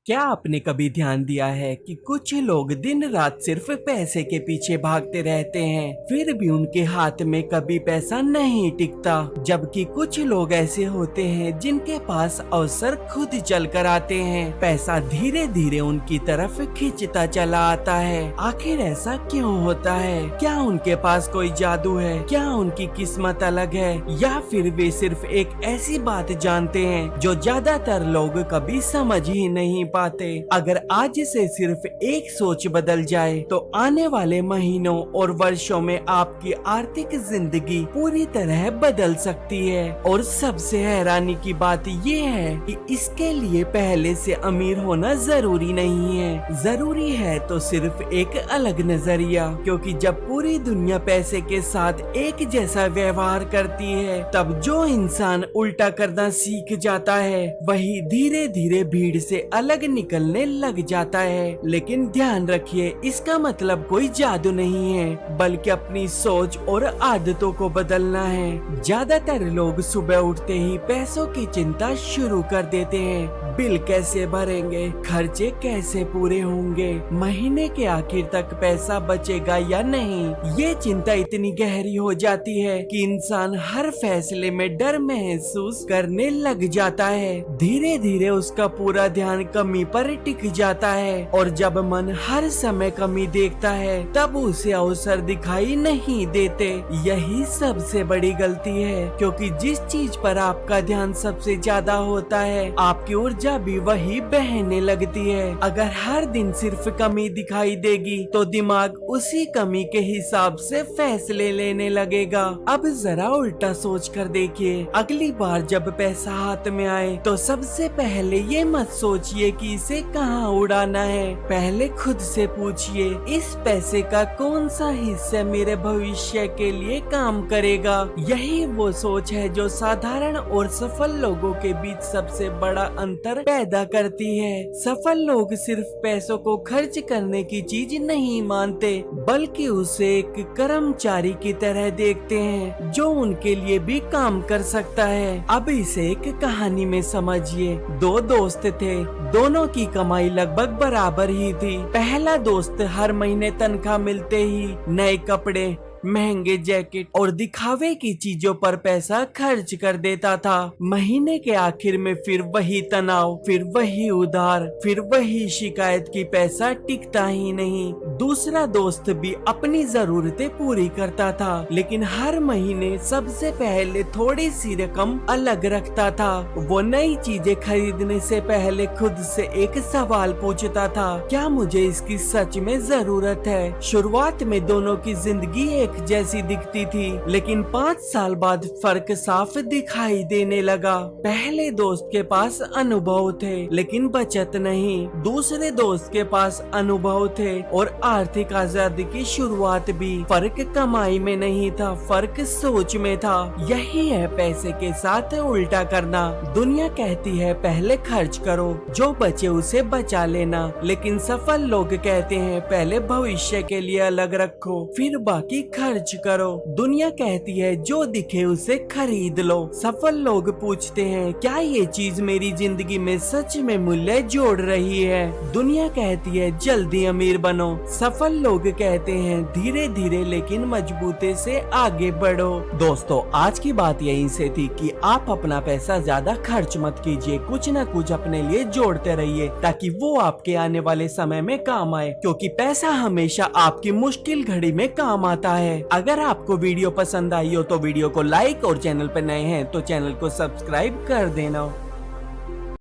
क्या आपने कभी ध्यान दिया है कि कुछ लोग दिन रात सिर्फ पैसे के पीछे भागते रहते हैं, फिर भी उनके हाथ में कभी पैसा नहीं टिकता, जबकि कुछ लोग ऐसे होते हैं जिनके पास अवसर खुद चल कर आते हैं। पैसा धीरे धीरे उनकी तरफ खींचता चला आता है। आखिर ऐसा क्यों होता है? क्या उनके पास कोई जादू है? क्या उनकी किस्मत अलग है, या फिर वे सिर्फ एक ऐसी बात जानते हैं जो ज्यादातर लोग कभी समझ ही नहीं पाते। अगर आज से सिर्फ एक सोच बदल जाए तो आने वाले महीनों और वर्षों में आपकी आर्थिक जिंदगी पूरी तरह बदल सकती है। और सबसे हैरानी की बात ये है कि इसके लिए पहले से अमीर होना जरूरी नहीं है, जरूरी है तो सिर्फ एक अलग नजरिया। क्योंकि जब पूरी दुनिया पैसे के साथ एक जैसा व्यवहार करती है, तब जो इंसान उल्टा करना सीख जाता है वही धीरे धीरे भीड़ से अलग निकलने लग जाता है। लेकिन ध्यान रखिए, इसका मतलब कोई जादू नहीं है, बल्कि अपनी सोच और आदतों को बदलना है। ज्यादातर लोग सुबह उठते ही पैसों की चिंता शुरू कर देते हैं। बिल कैसे भरेंगे, खर्चे कैसे पूरे होंगे, महीने के आखिर तक पैसा बचेगा या नहीं। ये चिंता इतनी गहरी हो जाती है कि इंसान हर फैसले में डर महसूस करने लग जाता है। धीरे धीरे उसका पूरा ध्यान कमी पर टिक जाता है, और जब मन हर समय कमी देखता है तब उसे अवसर दिखाई नहीं देते। यही सबसे बड़ी गलती है, क्योंकि जिस चीज पर आपका ध्यान सबसे ज्यादा होता है, आपकी ऊर्जा भी वही बहने लगती है। अगर हर दिन सिर्फ कमी दिखाई देगी तो दिमाग उसी कमी के हिसाब से फैसले लेने लगेगा। अब जरा उल्टा सोच कर देखिए, अगली बार जब पैसा हाथ में आए तो सबसे पहले ये मत सोचिए कि इसे कहाँ उड़ाना है। पहले खुद से पूछिए, इस पैसे का कौन सा हिस्सा मेरे भविष्य के लिए काम करेगा। यही वो सोच है जो साधारण और सफल लोगों के बीच सबसे बड़ा अंतर पैदा करती है। सफल लोग सिर्फ पैसों को खर्च करने की चीज नहीं मानते, बल्कि उसे एक कर्मचारी की तरह देखते हैं जो उनके लिए भी काम कर सकता है। अब इसे एक कहानी में समझिए। दो दोस्त थे, दोनों की कमाई लगभग बराबर ही थी। पहला दोस्त हर महीने तनख्वाह मिलते ही नए कपड़े, महंगे जैकेट और दिखावे की चीजों पर पैसा खर्च कर देता था। महीने के आखिर में फिर वही तनाव, फिर वही उधार, फिर वही शिकायत कि पैसा टिकता ही नहीं। दूसरा दोस्त भी अपनी जरूरतें पूरी करता था, लेकिन हर महीने सबसे पहले थोड़ी सी रकम अलग रखता था। वो नई चीजें खरीदने से पहले खुद से एक सवाल पूछता था, क्या मुझे इसकी सच में जरूरत है। शुरुआत में दोनों की जिंदगी एक जैसी दिखती थी, लेकिन 5 साल बाद फर्क साफ दिखाई देने लगा। पहले दोस्त के पास अनुभव थे लेकिन बचत नहीं। दूसरे दोस्त के पास अनुभव थे और आर्थिक आजादी की शुरुआत भी। फर्क कमाई में नहीं था, फर्क सोच में था। यही है पैसे के साथ उल्टा करना। दुनिया कहती है पहले खर्च करो, जो बचे उसे बचा लेना, लेकिन सफल लोग कहते हैं पहले भविष्य के लिए अलग रखो, फिर बाकी खर्च करो। दुनिया कहती है जो दिखे उसे खरीद लो। सफल लोग पूछते हैं क्या ये चीज मेरी जिंदगी में सच में मूल्य जोड़ रही है। दुनिया कहती है जल्दी अमीर बनो। सफल लोग कहते हैं धीरे धीरे लेकिन मजबूती से आगे बढ़ो। दोस्तों, आज की बात यहीं से थी कि आप अपना पैसा ज्यादा खर्च मत कीजिए, कुछ न कुछ अपने लिए जोड़ते रहिए ताकि वो आपके आने वाले समय में काम आए, क्योंकि पैसा हमेशा आपकी मुश्किल घड़ी में काम आता है। अगर आपको वीडियो पसंद आई हो तो वीडियो को लाइक, और चैनल पर नए हैं तो चैनल को सब्सक्राइब कर देना।